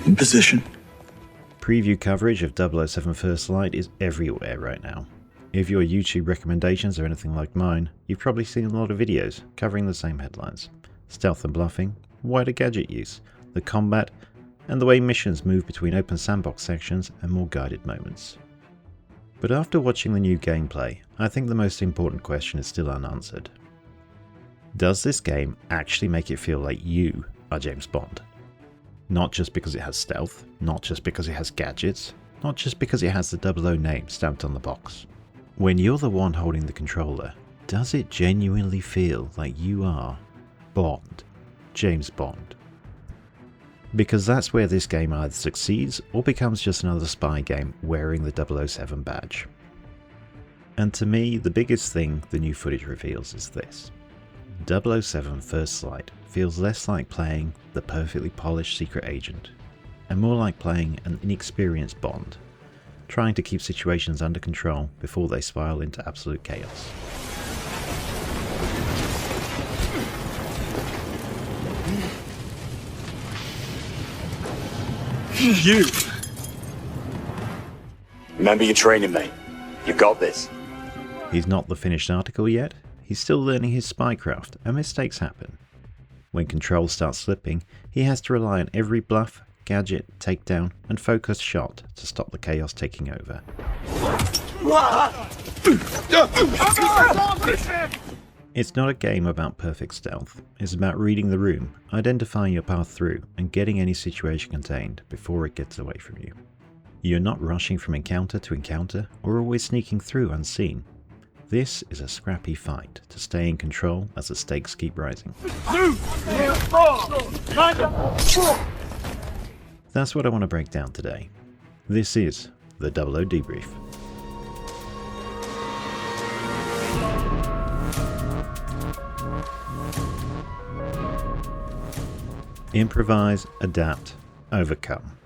In position. Preview coverage of 007 First Light is everywhere right now. If your YouTube recommendations are anything like mine, you've probably seen a lot of videos covering the same headlines. Stealth and bluffing, wider gadget use, the combat, and the way missions move between open sandbox sections and more guided moments. But after watching the new gameplay, I think the most important question is still unanswered. Does this game actually make it feel like you are James Bond? Not just because it has stealth, not just because it has gadgets, not just because it has the 00 name stamped on the box. When you're the one holding the controller, does it genuinely feel like you are Bond, James Bond? Because that's where this game either succeeds or becomes just another spy game wearing the 007 badge. And to me, the biggest thing the new footage reveals is this. 007 First Light feels less like playing the perfectly polished secret agent, and more like playing an inexperienced Bond, trying to keep situations under control before they spiral into absolute chaos. You! Remember your training, mate. You got this. He's not the finished article yet. He's still learning his spycraft, and mistakes happen. When control starts slipping, he has to rely on every bluff, gadget, takedown, and focused shot to stop the chaos taking over. It's not a game about perfect stealth. It's about reading the room, identifying your path through, and getting any situation contained before it gets away from you. You're not rushing from encounter to encounter, or always sneaking through unseen. This is a scrappy fight to stay in control as the stakes keep rising. That's what I want to break down today. This is the 00 Debrief. Improvise, adapt, overcome.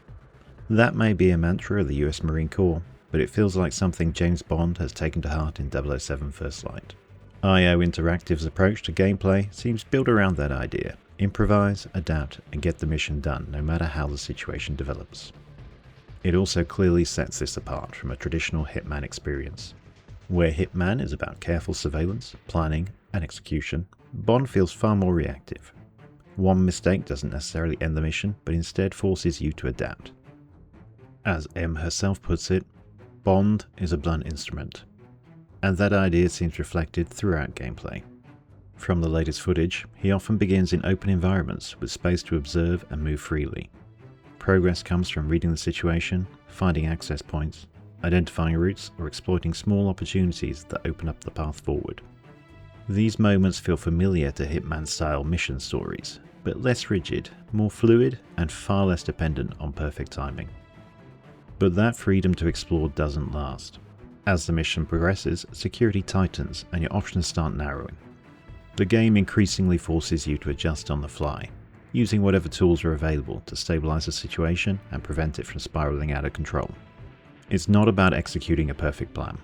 That may be a mantra of the US Marine Corps, but it feels like something James Bond has taken to heart in 007 First Light. IO Interactive's approach to gameplay seems built around that idea. Improvise, adapt, and get the mission done no matter how the situation develops. It also clearly sets this apart from a traditional Hitman experience. Where Hitman is about careful surveillance, planning, and execution, Bond feels far more reactive. One mistake doesn't necessarily end the mission, but instead forces you to adapt. As M herself puts it, Bond is a blunt instrument, and that idea seems reflected throughout gameplay. From the latest footage, he often begins in open environments with space to observe and move freely. Progress comes from reading the situation, finding access points, identifying routes, or exploiting small opportunities that open up the path forward. These moments feel familiar to Hitman-style mission stories, but less rigid, more fluid, and far less dependent on perfect timing. But that freedom to explore doesn't last. As the mission progresses, security tightens and your options start narrowing. The game increasingly forces you to adjust on the fly, using whatever tools are available to stabilize the situation and prevent it from spiraling out of control. It's not about executing a perfect plan.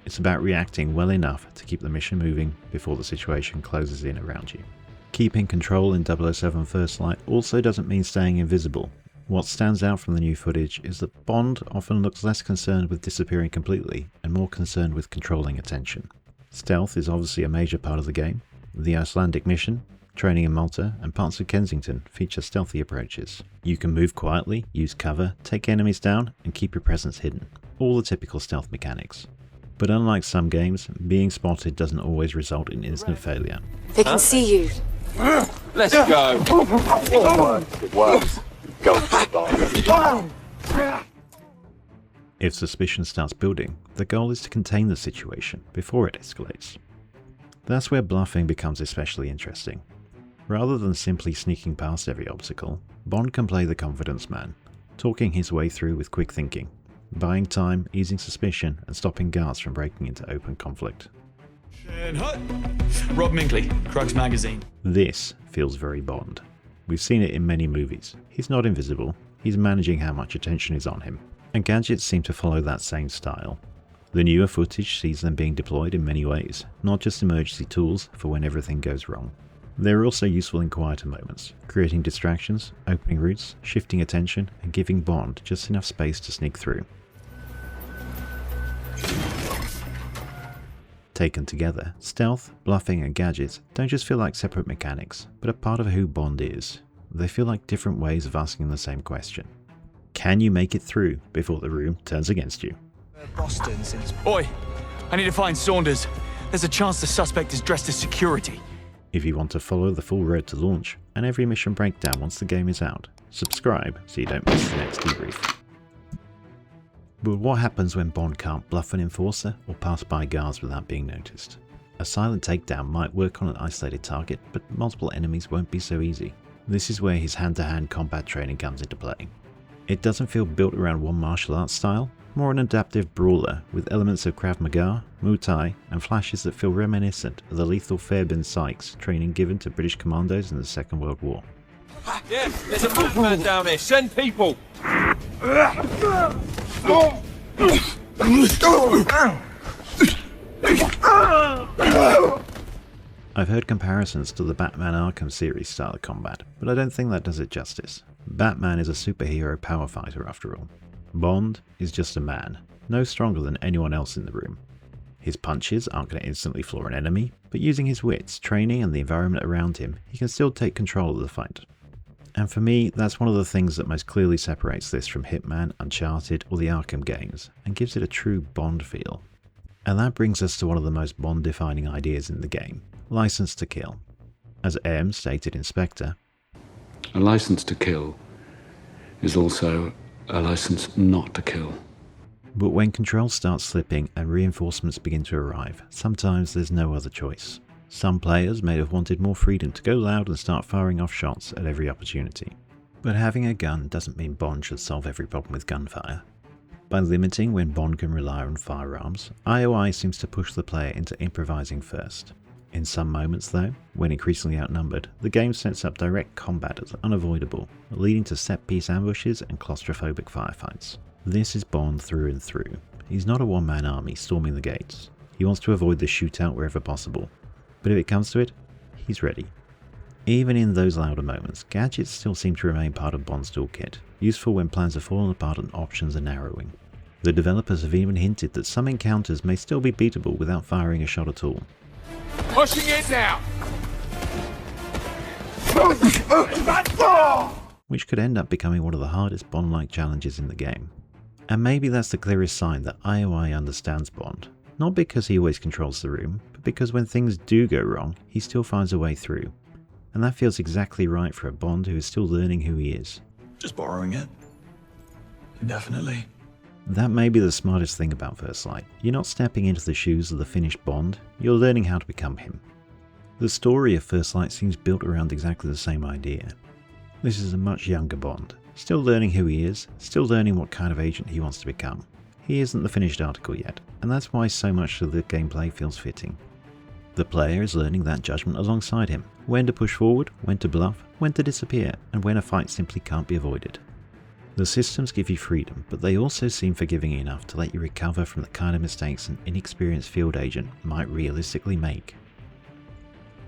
It's about reacting well enough to keep the mission moving before the situation closes in around you. Keeping control in 007 First Light also doesn't mean staying invisible. What stands out from the new footage is that Bond often looks less concerned with disappearing completely and more concerned with controlling attention. Stealth is obviously a major part of the game. The Icelandic mission, training in Malta, and parts of Kensington feature stealthy approaches. You can move quietly, use cover, take enemies down, and keep your presence hidden. All the typical stealth mechanics. But unlike some games, being spotted doesn't always result in instant failure. They can see you. Let's go. It works. Go, Bond. If suspicion starts building, the goal is to contain the situation before it escalates. That's where bluffing becomes especially interesting. Rather than simply sneaking past every obstacle, Bond can play the confidence man, talking his way through with quick thinking, buying time, easing suspicion, and stopping guards from breaking into open conflict. Rob Minkley, Crux Magazine. This feels very Bond. We've seen it in many movies. He's not invisible, he's managing how much attention is on him. And gadgets seem to follow that same style. The newer footage sees them being deployed in many ways, not just emergency tools for when everything goes wrong. They're also useful in quieter moments, creating distractions, opening routes, shifting attention, and giving Bond just enough space to sneak through. Taken together, stealth, bluffing, and gadgets don't just feel like separate mechanics, but a part of who Bond is. They feel like different ways of asking the same question. Can you make it through before the room turns against you? Boston since... Oi, I need to find Saunders. There's a chance the suspect is dressed as security. If you want to follow the full road to launch and every mission breakdown once the game is out, subscribe so you don't miss the next debrief. But what happens when Bond can't bluff an enforcer or pass by guards without being noticed? A silent takedown might work on an isolated target, but multiple enemies won't be so easy. This is where his hand-to-hand combat training comes into play. It doesn't feel built around one martial arts style, more an adaptive brawler with elements of Krav Maga, Muay Thai, and flashes that feel reminiscent of the lethal Fairbairn Sykes training given to British commandos in the Second World War. Yeah, there's a movement down there. Send people. I've heard comparisons to the Batman Arkham series style of combat, but I don't think that does it justice. Batman is a superhero power fighter after all. Bond is just a man, no stronger than anyone else in the room. His punches aren't going to instantly floor an enemy, but using his wits, training, and the environment around him, he can still take control of the fight. And for me, that's one of the things that most clearly separates this from Hitman, Uncharted, or the Arkham games, and gives it a true Bond feel. And that brings us to one of the most Bond-defining ideas in the game, License to Kill. As M stated in Spectre, a license to kill is also a license not to kill. But when control starts slipping and reinforcements begin to arrive, sometimes there's no other choice. Some players may have wanted more freedom to go loud and start firing off shots at every opportunity. But having a gun doesn't mean Bond should solve every problem with gunfire. By limiting when Bond can rely on firearms, IOI seems to push the player into improvising first. In some moments though, when increasingly outnumbered, the game sets up direct combat as unavoidable, leading to set-piece ambushes and claustrophobic firefights. This is Bond through and through. He's not a one-man army storming the gates. He wants to avoid the shootout wherever possible. But if it comes to it, he's ready. Even in those louder moments, gadgets still seem to remain part of Bond's toolkit, useful when plans have fallen apart and options are narrowing. The developers have even hinted that some encounters may still be beatable without firing a shot at all. Pushing it now. Which could end up becoming one of the hardest Bond-like challenges in the game. And maybe that's the clearest sign that IOI understands Bond, not because he always controls the room, but because when things do go wrong, he still finds a way through. And that feels exactly right for a Bond who is still learning who he is. Just borrowing it. Indefinitely. That may be the smartest thing about First Light. You're not stepping into the shoes of the finished Bond, you're learning how to become him. The story of First Light seems built around exactly the same idea. This is a much younger Bond, still learning who he is, still learning what kind of agent he wants to become. He isn't the finished article yet, and that's why so much of the gameplay feels fitting. The player is learning that judgment alongside him, when to push forward, when to bluff, when to disappear, and when a fight simply can't be avoided. The systems give you freedom, but they also seem forgiving enough to let you recover from the kind of mistakes an inexperienced field agent might realistically make.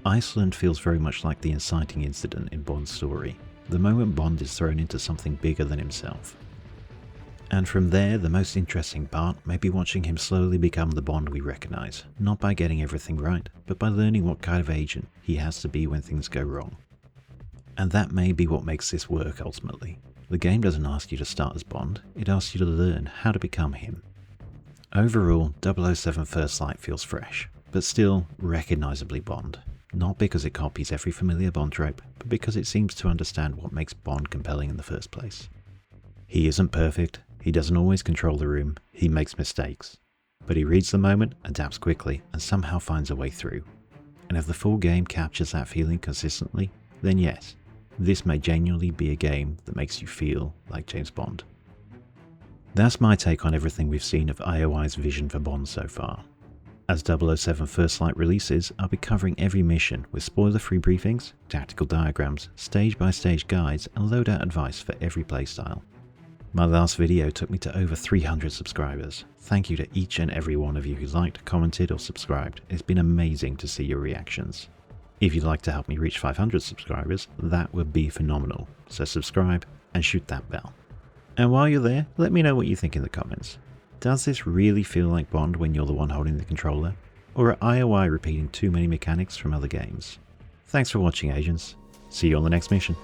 Iceland feels very much like the inciting incident in Bond's story, the moment Bond is thrown into something bigger than himself. And from there, the most interesting part may be watching him slowly become the Bond we recognise, not by getting everything right, but by learning what kind of agent he has to be when things go wrong. And that may be what makes this work ultimately. The game doesn't ask you to start as Bond, it asks you to learn how to become him. Overall, 007 First Light feels fresh, but still recognisably Bond. Not because it copies every familiar Bond trope, but because it seems to understand what makes Bond compelling in the first place. He isn't perfect, he doesn't always control the room, he makes mistakes. But he reads the moment, adapts quickly, and somehow finds a way through. And if the full game captures that feeling consistently, then yes, this may genuinely be a game that makes you feel like James Bond. That's my take on everything we've seen of IOI's vision for Bond so far. As 007 First Light releases, I'll be covering every mission with spoiler-free briefings, tactical diagrams, stage-by-stage guides, and loadout advice for every playstyle. My last video took me to over 300 subscribers. Thank you to each and every one of you who liked, commented, or subscribed. It's been amazing to see your reactions. If you'd like to help me reach 500 subscribers, that would be phenomenal. So subscribe and shoot that bell. And while you're there, let me know what you think in the comments. Does this really feel like Bond when you're the one holding the controller? Or are IOI repeating too many mechanics from other games? Thanks for watching, agents. See you on the next mission.